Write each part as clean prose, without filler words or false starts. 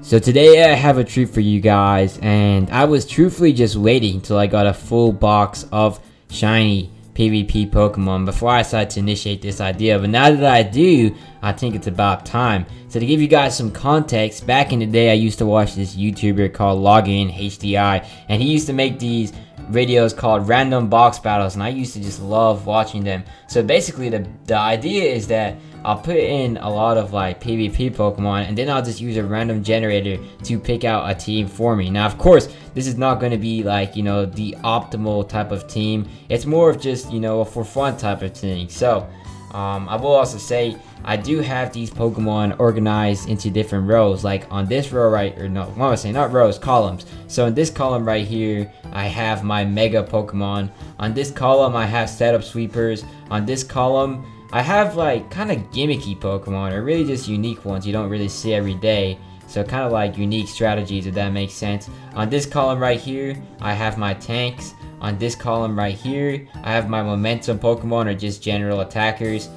So today I have a treat for you guys, and I was truthfully just waiting until I got a full box of shiny PvP Pokemon before I decided to initiate this idea. But now that I do, I think it's about time. So to give you guys some context, back in the day I used to watch this YouTuber called Login HDI, and he used to make these videos called random box battles, and I used to just love watching them. So basically the idea is that I'll put in a lot of like PvP Pokemon, and then I'll just use a random generator to pick out a team for me. Now of course this is not going to be like, you know, the optimal type of team. It's more of just, you know, a for fun type of thing. So I will also say I do have these Pokemon organized into different rows, like on this row what am I saying, not rows, columns. So in this column right here I have my Mega Pokemon. On this column I have setup sweepers. On this column I have like kind of gimmicky Pokemon, or really just unique ones you don't really see every day. So kind of like unique strategies, if that makes sense. On this column right here, I have my tanks. On this column right here, I have my momentum Pokemon, or just general attackers.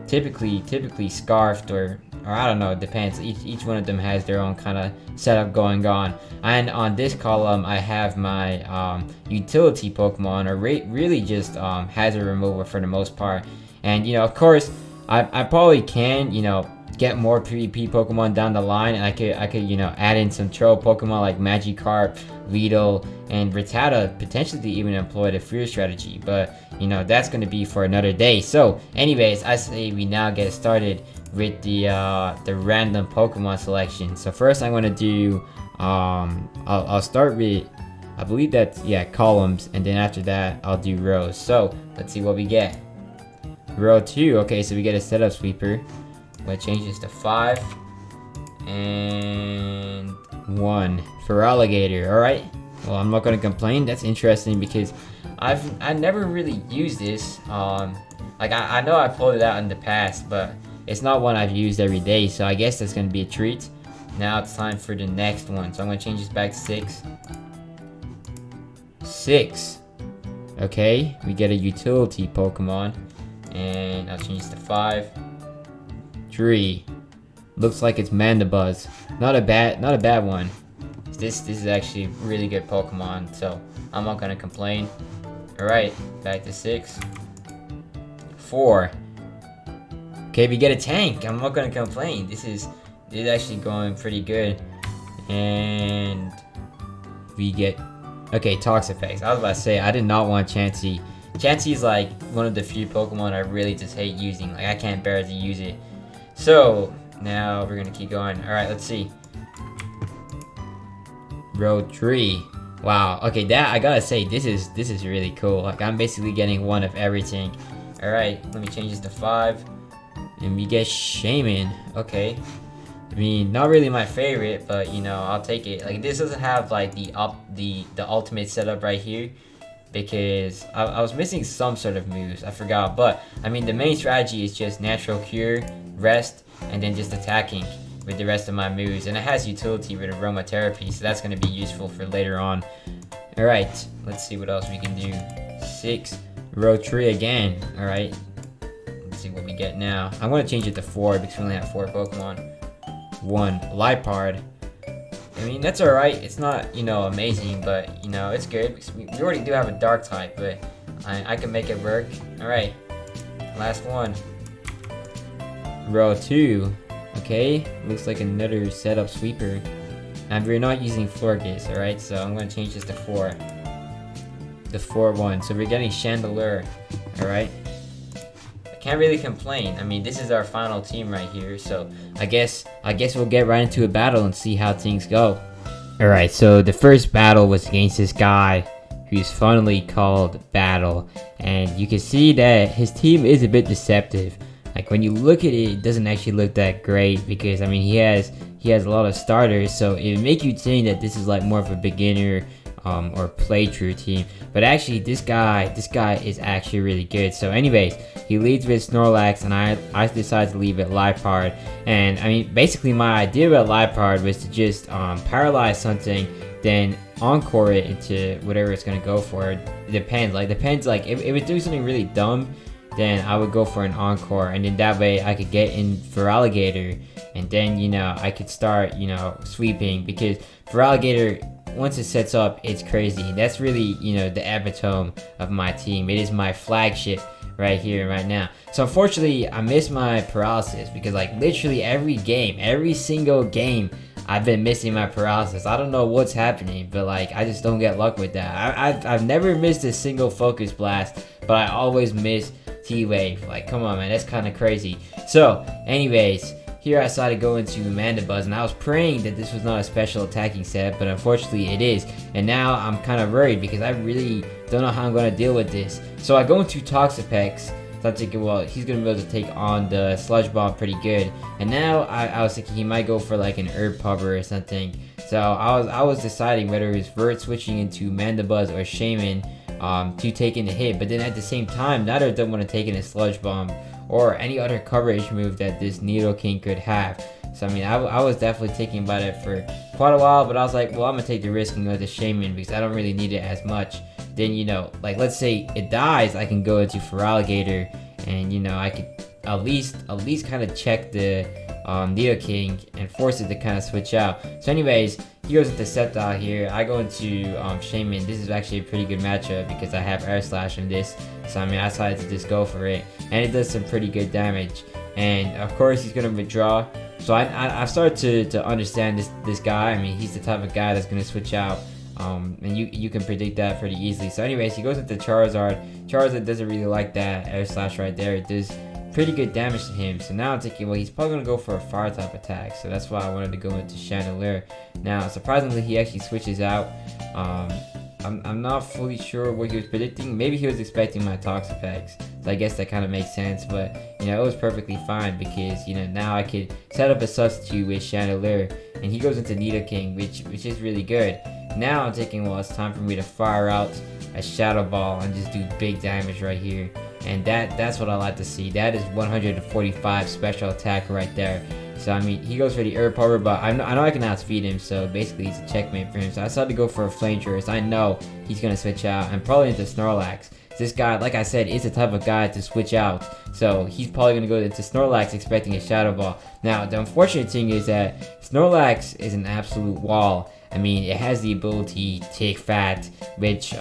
Typically scarfed, or I don't know, it depends. Each one of them has their own kind of setup going on. And on this column, I have my utility Pokemon, or really just hazard removal for the most part. And you know, of course, I probably can, you know, get more PvP Pokemon down the line, and I could you know, add in some troll Pokemon like Magikarp, Weedle, and Rattata, potentially even employ the Fear strategy. But you know, that's going to be for another day. So anyways, I say we now get started with the random Pokemon selection. So first I'm going to do I'll start with, I believe that's, yeah, columns, and then after that I'll do rows. So let's see what we get. Row 2, okay, so we get a setup sweeper. I'm gonna change this to 5 and 1 for alligator. All right, well, I'm not gonna complain. That's interesting because I never really used this. Like I know I pulled it out in the past, but it's not one I've used every day, so I guess that's gonna be a treat. Now it's time for the next one, so I'm gonna change this back to 6. 6. Okay, we get a utility Pokemon, and I'll change this to 5. 3. Looks like it's Mandibuzz. Not a bad one. This is actually a really good Pokemon, so I'm not gonna complain. Alright, back to 6. 4. Okay, we get a tank. I'm not gonna complain. This is actually going pretty good. And we get, okay, Toxapex. I was about to say, I did not want Chansey. Chansey's like one of the few Pokemon I really just hate using. Like I can't bear to use it. So now we're gonna keep going. All right, let's see. Row 3. Wow. Okay, that I gotta say, this is really cool. Like I'm basically getting one of everything. All right, let me change this to 5, and we get Shaman. Okay. I mean, not really my favorite, but you know, I'll take it. Like this doesn't have like the ultimate setup right here, because I was missing some sort of moves. I forgot, but I mean the main strategy is just natural cure, rest, and then just attacking with the rest of my moves. And it has utility with aromatherapy, so that's going to be useful for later on. Alright, let's see what else we can do. 6. Row 3 again. Alright, let's see what we get now. I'm going to change it to 4 because we only have 4 Pokemon. 1. Lipard. I mean, that's alright. It's not, you know, amazing, but, you know, it's good because we already do have a dark type, but I can make it work. Alright, last one. Row 2. Okay, looks like another setup sweeper. And we're not using Florges, alright? So I'm going to change this to 4. The 4-1. So we're getting Chandelure, alright? Can't really complain. I mean, this is our final team right here, so I guess we'll get right into a battle and see how things go. Alright, so the first battle was against this guy who's funnily called Battle, and you can see that his team is a bit deceptive. Like when you look at it, it doesn't actually look that great, because I mean he has a lot of starters, so it would make you think that this is like more of a beginner or playthrough team. But actually this guy is actually really good. So anyways, he leads with Snorlax, and I decided to leave it Lipard. And I mean, basically my idea about Lipard was to just paralyze something, then encore it into whatever it's gonna go for. It depends. Like if it do something really dumb, then I would go for an encore, and then that way I could get in for alligator and then I could start sweeping, because for alligator, once it sets up, it's crazy. That's really the epitome of my team. It is my flagship right here and right now. So unfortunately, I missed my paralysis, because like literally every single game, I've been missing my paralysis. I don't know what's happening, but like I just don't get luck with that. I've never missed a single focus blast, but I always miss T-Wave. Like, come on, man, that's kind of crazy. So anyways, here I decided to go into Mandibuzz, and I was praying that this was not a special attacking set, but unfortunately it is. And now I'm kind of worried, because I really don't know how I'm going to deal with this. So I go into Toxapex. So I'm thinking, well, he's going to be able to take on the Sludge Bomb pretty good. And now I was thinking he might go for like an Herb Pupper or something. So I was deciding whether it was Vert switching into Mandibuzz or Shaman to take in the hit. But then at the same time, neither of them want to take in a Sludge Bomb or any other coverage move that this Nidoking could have. So I mean, I was definitely thinking about it for quite a while, but I was like, well, I'm going to take the risk and go to Shaman, because I don't really need it as much. Then like let's say it dies, I can go into Feraligatr, and I could at least kind of check the Nidoking and force it to kind of switch out. So anyways, he goes into Sceptile here. I go into Shaman. This is actually a pretty good matchup, because I have Air Slash in this. So I mean, I decided to just go for it, and it does some pretty good damage. And of course, he's gonna withdraw. So I've started to understand this guy. I mean, he's the type of guy that's gonna switch out. And you can predict that pretty easily. So anyways, he goes into Charizard. Charizard doesn't really like that Air Slash right there. It does pretty good damage to him. So now I'm thinking, well, he's probably going to go for a fire type attack. So that's why I wanted to go into Chandelure. Now, surprisingly, he actually switches out. I'm not fully sure what he was predicting. Maybe he was expecting my Toxapex. So I guess that kind of makes sense. But, it was perfectly fine, because, now I could set up a substitute with Chandelure. And he goes into Nidoking, which is really good. Now I'm thinking, well, it's time for me to fire out a Shadow Ball and just do big damage right here. And that's what I like to see. That is 145 special attack right there. So I mean, he goes for the Herb Pupper, but I know I can outspeed him, so basically it's a checkmate for him. So I decided to go for a Flamethrower, so I know he's going to switch out, and probably into Snorlax. This guy, like I said, is the type of guy to switch out. So he's probably going to go into Snorlax expecting a Shadow Ball. Now, the unfortunate thing is that Snorlax is an absolute wall. I mean, it has the ability to take fat, which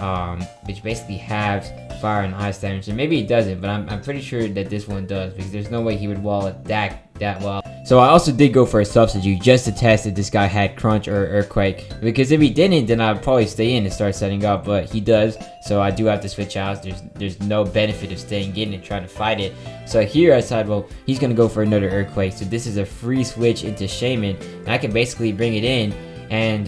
basically halves fire and ice damage. And maybe it doesn't, but I'm pretty sure that this one does, because there's no way he would wall it that well. So I also did go for a substitute just to test if this guy had Crunch or Earthquake, because if he didn't, then I'd probably stay in and start setting up, but he does, so I do have to switch out. There's no benefit of staying in and trying to fight it. So here I decided, well, he's gonna go for another Earthquake, so this is a free switch into Shaman, and I can basically bring it in and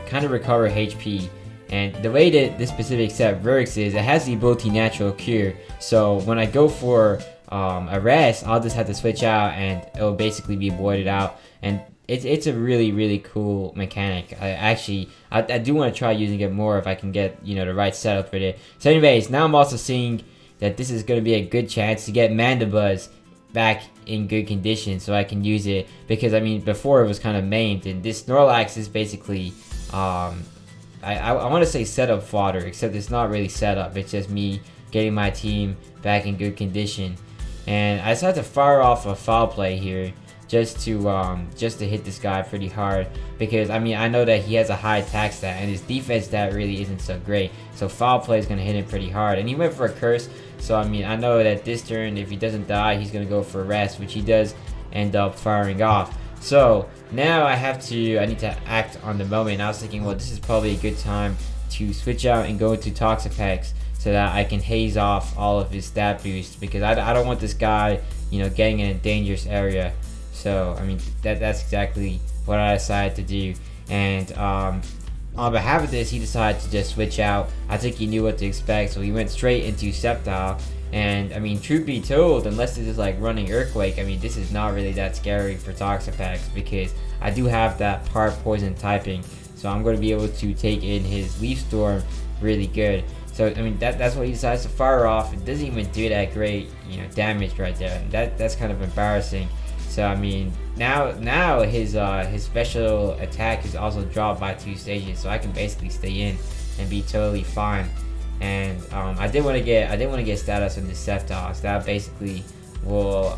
kind of recover HP. And the way that this specific set works is it has the ability Natural Cure, so when I go for a rest, I'll just have to switch out and it'll basically be voided out. And it's a really cool mechanic. I do want to try using it more if I can get the right setup with it. So anyways, now I'm also seeing that this is going to be a good chance to get Mandibuzz back in good condition, so I can use it, because I mean before it was kind of maimed, and this Snorlax is basically I want to say setup fodder, except it's not really setup. It's just me getting my team back in good condition. And I decided to fire off a Foul Play here just to hit this guy pretty hard, because I mean I know that he has a high attack stat and his defense stat really isn't so great, so Foul Play is gonna hit him pretty hard. And he went for a Curse, so I mean I know that this turn, if he doesn't die, he's gonna go for a Rest, which he does end up firing off. So now I need to act on the moment. I was thinking, well, this is probably a good time to switch out and go into Toxapex, so that I can haze off all of his stat boost, because I don't want this guy getting in a dangerous area. So I mean that's exactly what I decided to do. And on behalf of this, he decided to just switch out. I think he knew what to expect, so he went straight into Sceptile. And I mean, truth be told, unless this is like running Earthquake, I mean this is not really that scary for Toxapex, because I do have that part poison typing, so I'm going to be able to take in his Leaf Storm really good. So I mean that's what he decides to fire off. It doesn't even do that great damage right there. That's kind of embarrassing. So I mean now his special attack is also dropped by 2 stages, so I can basically stay in and be totally fine. And I didn't want to get status on this Sceptile, so that basically will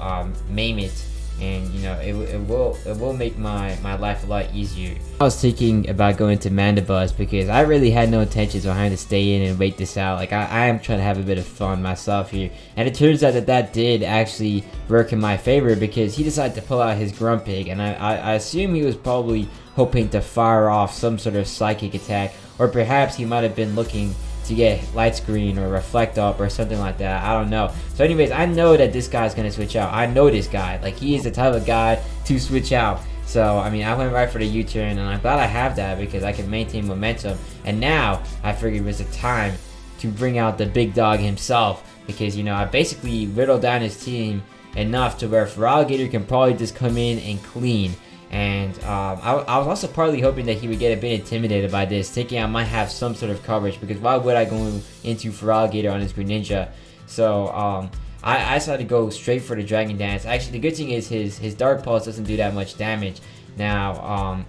maim it and you know it will make my life a lot easier. I was thinking about going to Mandibuzz because I really had no intentions on having to stay in and wait this out. Like I am trying to have a bit of fun myself here, and it turns out that did actually work in my favor because he decided to pull out his Grumpig, and I assume he was probably hoping to fire off some sort of psychic attack, or perhaps he might have been looking to get light screen or reflect up or something like that. I don't know. So anyways, I know that this guy's gonna switch out. I know this guy. Like, he is the type of guy to switch out. So I mean, I went right for the U-turn, and I'm glad I have that because I can maintain momentum. And now I figured it was the time to bring out the big dog himself, because you know I basically whittled down his team enough to where Feraligatr can probably just come in and clean. And I was also partly hoping that he would get a bit intimidated by this, thinking I might have some sort of coverage, because why would I go into Feraligatr on his Greninja? So I decided to go straight for the Dragon Dance. Actually, the good thing is his Dark Pulse doesn't do that much damage. Now,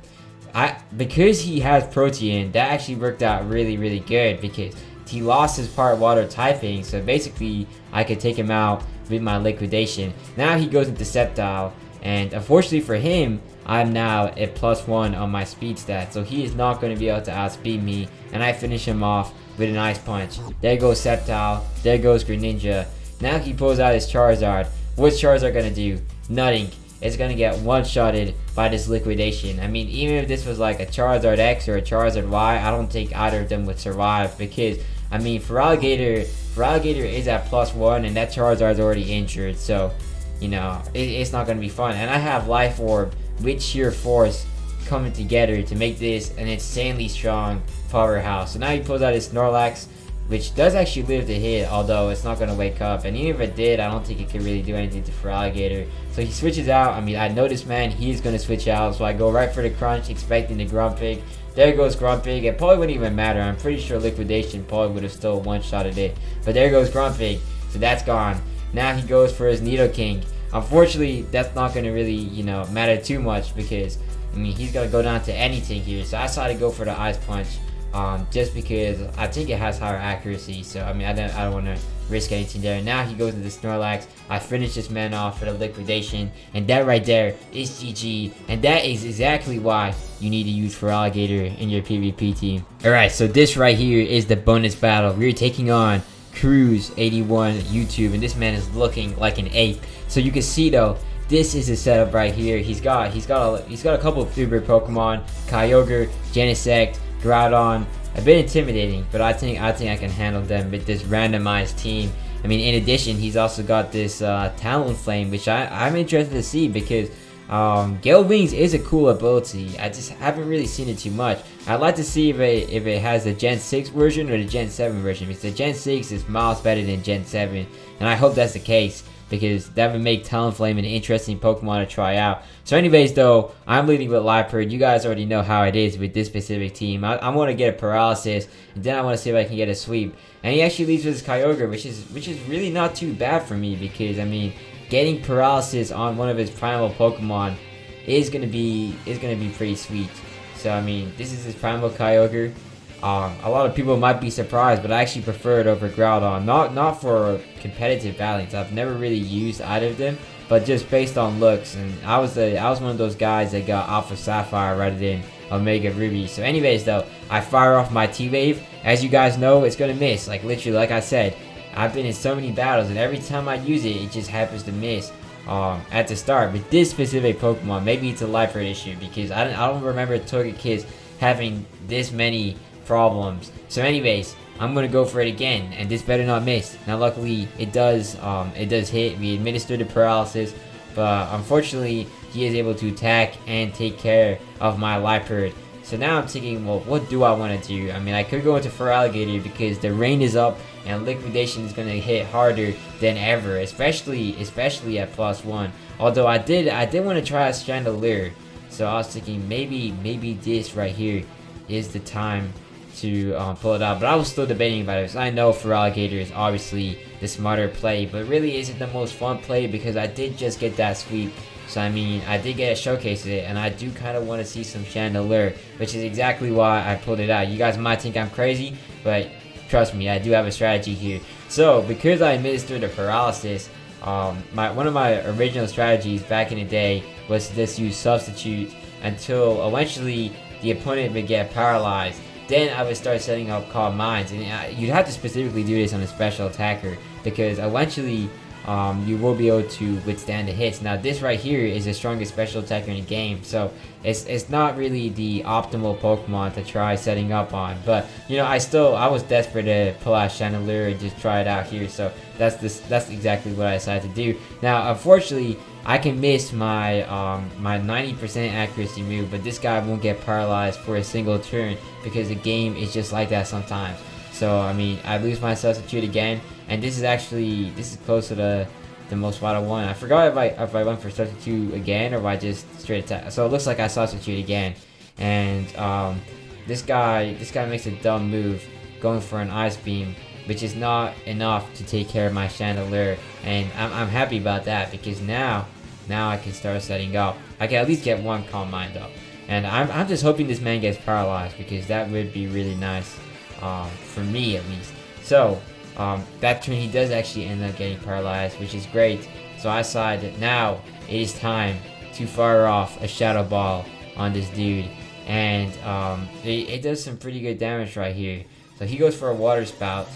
because he has Protean, that actually worked out really good, because he lost his part water typing, so basically I could take him out with my Liquidation. Now he goes into Sceptile, and unfortunately for him, I'm now at +1 on my speed stat, so he is not going to be able to outspeed me, and I finish him off with an Ice Punch. There goes Sceptile, there goes Greninja. Now he pulls out his Charizard. What's Charizard going to do? Nothing. It's going to get one-shotted by this Liquidation. I mean, even if this was like a Charizard X or a Charizard Y, I don't think either of them would survive, because I mean, Feraligatr is at +1, and that Charizard's already injured, so you know, it's not going to be fun. And I have Life Orb with Sheer Force coming together to make this an insanely strong powerhouse. So now he pulls out his Snorlax, which does actually live to hit, although it's not going to wake up. And even if it did, I don't think it could really do anything to Feraligatr. So he switches out. I mean, I know this man, he's going to switch out. So I go right for the Crunch, expecting the Grumpig. There goes Grumpig. It probably wouldn't even matter. I'm pretty sure Liquidation probably would have still one-shotted it. But there goes Grumpig. So that's gone. Now he goes for his Nidoking. Unfortunately, that's not going to really, you know, matter too much, because I mean, he's going to go down to anything here. So I decided to go for the Ice Punch, just because I think it has higher accuracy. So I mean, I don't want to risk anything there. Now he goes into Snorlax. I finish this man off for the Liquidation, and that right there is GG. And that is exactly why you need to use Feraligatr in your PvP team. Alright, so this right here is the bonus battle. We're taking on Cruz81 YouTube, and this man is looking like an ape. So you can see though, this is his setup right here. He's got a couple of uber Pokemon, Kyogre, Genesect, Groudon. A bit intimidating, but I think I can handle them with this randomized team. I mean, in addition, he's also got this Talonflame, which I'm interested to see, because Gale Wings is a cool ability. I just haven't really seen it too much. I'd like to see if it has the Gen 6 version or the Gen 7 version, because the Gen 6 is miles better than Gen 7, and I hope that's the case, because that would make Talonflame an interesting Pokemon to try out. So anyways though, I'm leading with Liepard. You guys already know how it is with this specific team. I want to get a Paralysis, and then I want to see if I can get a Sweep. And he actually leads with his Kyogre, which is really not too bad for me, because I mean, getting Paralysis on one of his primal Pokemon is gonna be pretty sweet. So I mean, this is his primal Kyogre. A lot of people might be surprised, but I actually prefer it over Groudon. Not for competitive battles. I've never really used either of them, but just based on looks. And I was one of those guys that got Alpha Sapphire rather than Omega Ruby. So anyways though, I fire off my T-Wave. As you guys know, it's gonna miss. Like literally, like I said, I've been in so many battles, and every time I use it, it just happens to miss at the start. With this specific Pokemon, maybe it's a Liepard issue, because I don't remember Togekiss having this many problems. So anyways, I'm gonna go for it again, and this better not miss. Now luckily it does hit. We administered the Paralysis, but unfortunately he is able to attack and take care of my Liepard. So now I'm thinking, well, what do I want to do? I mean, I could go into Feraligatr, because the rain is up and Liquidation is gonna hit harder than ever, especially at +1. Although I did want to try a Chandelure, so I was thinking maybe this right here is the time to pull it out. But I was still debating about it, because I know Feraligatr is obviously the smarter play, but really isn't the most fun play, because I did just get that Sweep. So I mean, I did get a Showcase of it, and I do kind of want to see some Chandelure, which is exactly why I pulled it out. You guys might think I'm crazy, but trust me, I do have a strategy here. So because I administered the Paralysis, one of my original strategies back in the day was to just use substitute until eventually the opponent would get paralyzed. Then I would start setting up calm minds, and you'd have to specifically do this on a special attacker because eventually you will be able to withstand the hits. Now this right here is the strongest special attacker in the game, so it's not really the optimal Pokemon to try setting up on. But you know, I was desperate to pull out Chandelure and just try it out here, so that's exactly what I decided to do. Now unfortunately, I can miss my my 90% accuracy move, but this guy won't get paralyzed for a single turn because the game is just like that sometimes. So I mean, I lose my substitute again, and this is close to the most vital one. I forgot if I went for substitute again or if I just straight attack. So it looks like I substitute again, and this guy makes a dumb move, going for an Ice Beam, which is not enough to take care of my Chandelure, and I'm happy about that because now I can start setting up. I can at least get one Calm Mind up, and I'm just hoping this man gets paralyzed because that would be really nice, for me at least. So that turn he does actually end up getting paralyzed, which is great. So I decide that now it is time to fire off a Shadow Ball on this dude, and it does some pretty good damage right here. So he goes for a Water Spout.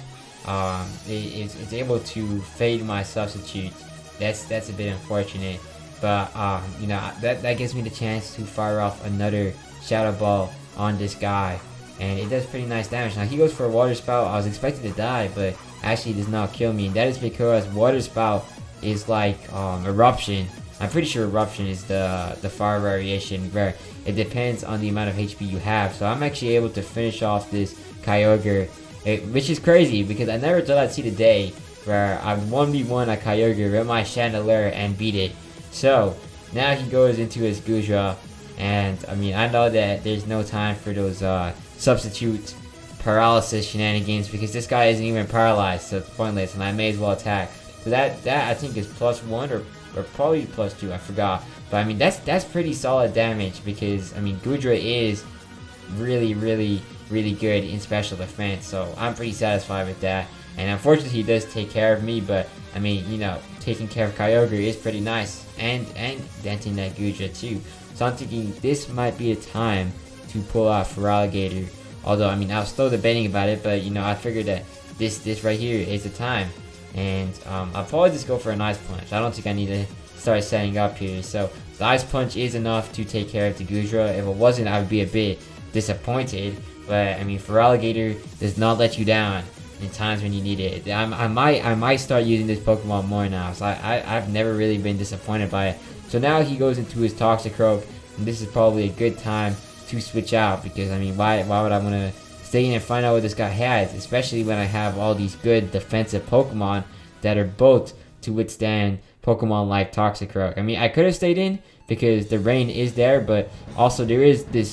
It's able to fade my substitute. That's a bit unfortunate, but you know, that gives me the chance to fire off another Shadow Ball on this guy, and it does pretty nice damage. Now he goes for a Water Spout. I was expecting to die, but actually does not kill me, and that is because Water Spout is like Eruption. I'm pretty sure Eruption is the fire variation where it depends on the amount of HP you have. So I'm actually able to finish off this Kyogre, which is crazy because I never thought I'd see the day where I 1v1 a Kyogre with my Chandelure and beat it. So now he goes into his Gudra, and I mean, I know that there's no time for those substitute paralysis shenanigans because this guy isn't even paralyzed, so it's pointless, and I may as well attack. So that I think is +1 or probably +2, I forgot. But I mean, that's pretty solid damage because I mean, Gudra is really good in special defense, so I'm pretty satisfied with that. And unfortunately he does take care of me, but I mean, you know, taking care of Kyogre is pretty nice, and denting that Gudra too. So I'm thinking this might be a time to pull out Feraligatr. Although I mean, I was still debating about it, but you know, I figured that this right here is the time, and I'll probably just go for an Ice Punch. I don't think I need to start setting up here. So the Ice Punch is enough to take care of the Gudra. If it wasn't, I would be a bit disappointed. But I mean, Feraligatr does not let you down in times when you need it. I might start using this Pokemon more now. So I've never really been disappointed by it. So now he goes into his Toxicroak, and this is probably a good time to switch out because I mean, why would I want to stay in and find out what this guy has, especially when I have all these good defensive Pokemon that are built to withstand Pokemon like Toxicroak. I mean, I could have stayed in because the rain is there, but also there is this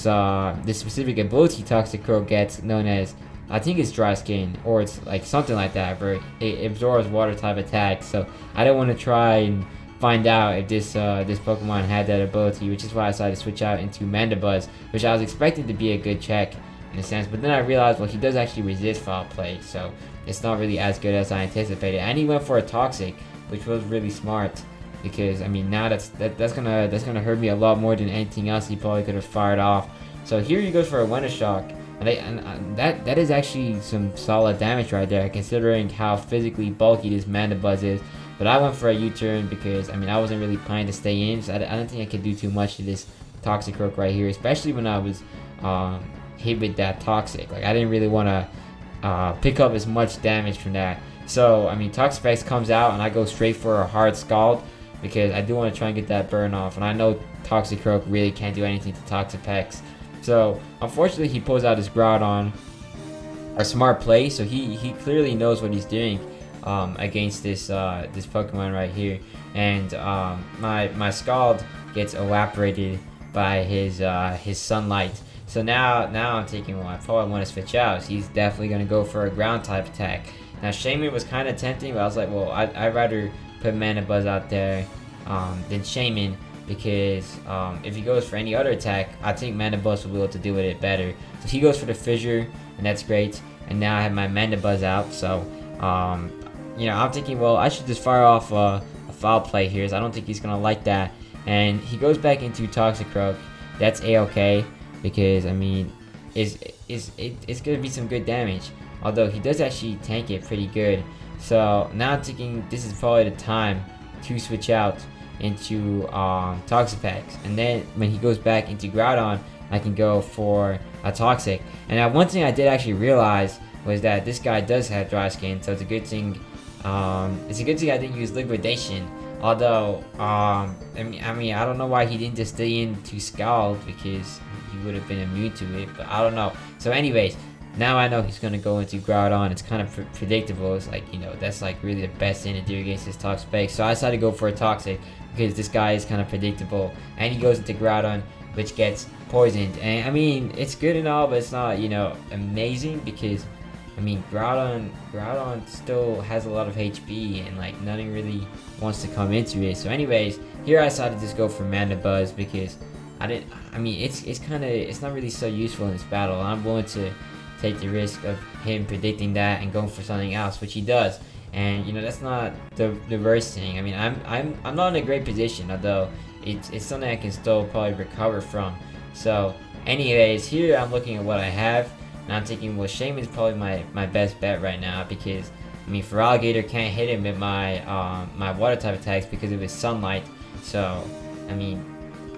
specific ability Toxicroak gets known as, I think it's Dry Skin, or it's like something like that, where it absorbs water type attacks. So I don't want to try and find out if this Pokemon had that ability, which is why I decided to switch out into Mandibuzz, which I was expecting to be a good check in a sense, but then I realized, well, he does actually resist Foul Play, so it's not really as good as I anticipated. And he went for a Toxic, which was really smart because I mean, now that's gonna hurt me a lot more than anything else he probably could have fired off. So here he goes for a Winter Shock, and that is actually some solid damage right there, considering how physically bulky this Mandibuzz is. But I went for a U-turn because I mean, I wasn't really planning to stay in, so I don't think I could do too much to this Toxicroak right here, especially when I was hit with that Toxic. Like, I didn't really want to pick up as much damage from that. So I mean, Toxapex comes out and I go straight for a hard Scald because I do want to try and get that burn off, and I know Toxicroak really can't do anything to Toxapex. So unfortunately he pulls out his Groudon. A smart play, so he clearly knows what he's doing against this Pokemon right here, and my Scald gets evaporated by his sunlight. So now I'm thinking, well, I probably want to switch out. So he's definitely gonna go for a ground type attack. Now Shaman was kind of tempting, but I was like, well, I'd rather put Mandibuzz out there than Shaman, because if he goes for any other attack, I think Mandibuzz will be able to deal with it better. So he goes for the Fissure, and that's great. And now I have my Mandibuzz out, so you know, I'm thinking, well, I should just fire off foul play here, so I don't think he's gonna like that. And he goes back into Toxic Croak. That's a-okay, because I mean, it's gonna be some good damage. Although he does actually tank it pretty good. So now I'm thinking this is probably the time to switch out into Toxapex, and then when he goes back into Groudon, I can go for a Toxic. And now one thing I did actually realize was that this guy does have dry skin, so it's a good thing. It's a good thing I didn't use Liquidation. Although, I mean, I don't know why he didn't just stay into Scald, because he would have been immune to it. But I don't know. So, anyways, now I know he's gonna go into Groudon. It's kind of predictable. It's like, you know, that's like really the best thing to do against this Toxapex. So I decided to go for a Toxic because this guy is kind of predictable, and he goes into Groudon, which gets poisoned. And I mean, it's good and all, but it's not, you know, amazing, because I mean, Groudon still has a lot of HP, and like nothing really wants to come into it. So anyways, here I decided to just go for Mana Buzz, because it's not really so useful in this battle. I'm willing to take the risk of him predicting that and going for something else, which he does. And you know, that's not the worst thing. I mean, I'm not in a great position, although it's something I can still probably recover from. So anyways, here I'm looking at what I have, and I'm thinking, well, Shaman's probably my best bet right now, because I mean, Feraligatr can't hit him with my my water type attacks because of his Sunlight. So I mean,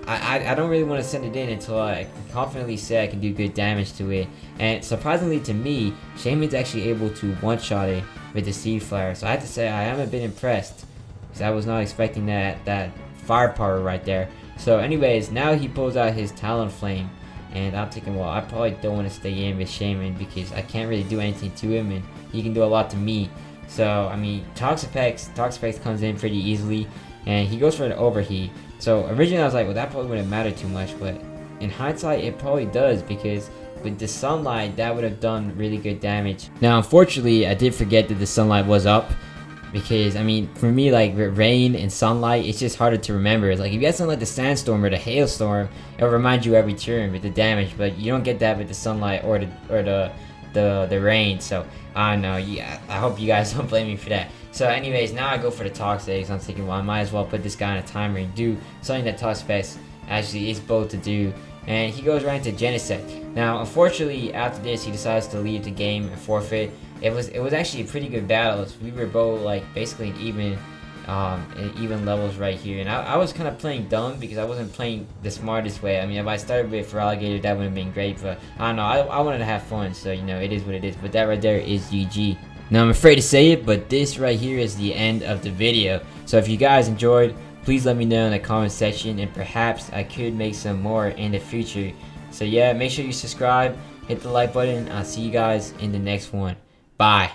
I don't really want to send it in until I can confidently say I can do good damage to it. And surprisingly to me, Shaman's actually able to one-shot it with the Seed Flare. So I have to say I am a bit impressed, because I was not expecting that firepower right there. So anyways, now he pulls out his Talonflame, and I'm thinking, well, I probably don't want to stay in with Shaman, because I can't really do anything to him, and he can do a lot to me. So I mean, Toxapex comes in pretty easily, and he goes for an Overheat. So originally I was like, well, that probably wouldn't matter too much, but in hindsight it probably does, because with the Sunlight that would have done really good damage. Now unfortunately I did forget that the Sunlight was up, because I mean, for me, like with Rain and Sunlight, it's just harder to remember. It's like if you get something like the Sandstorm or the Hailstorm, it'll remind you every turn with the damage, but you don't get that with the Sunlight or the Rain. So I don't know. Yeah, I hope you guys don't blame me for that. So anyways, now I go for the Toxic. I'm thinking, well, I might as well put this guy on a timer and do something that Toxapex actually is bold to do. And he goes right into Genesect. Now, unfortunately, after this, he decides to leave the game and forfeit. It was actually a pretty good battle. We were both like basically in even levels right here. And I was kind of playing dumb, because I wasn't playing the smartest way. I mean, if I started with Feraligatr, that would have been great. But I don't know. I wanted to have fun, so you know, it is what it is. But that right there is GG. Now, I'm afraid to say it, but this right here is the end of the video. So if you guys enjoyed, please let me know in the comment section, and perhaps I could make some more in the future. So yeah, make sure you subscribe, hit the like button. I'll see you guys in the next one. Bye.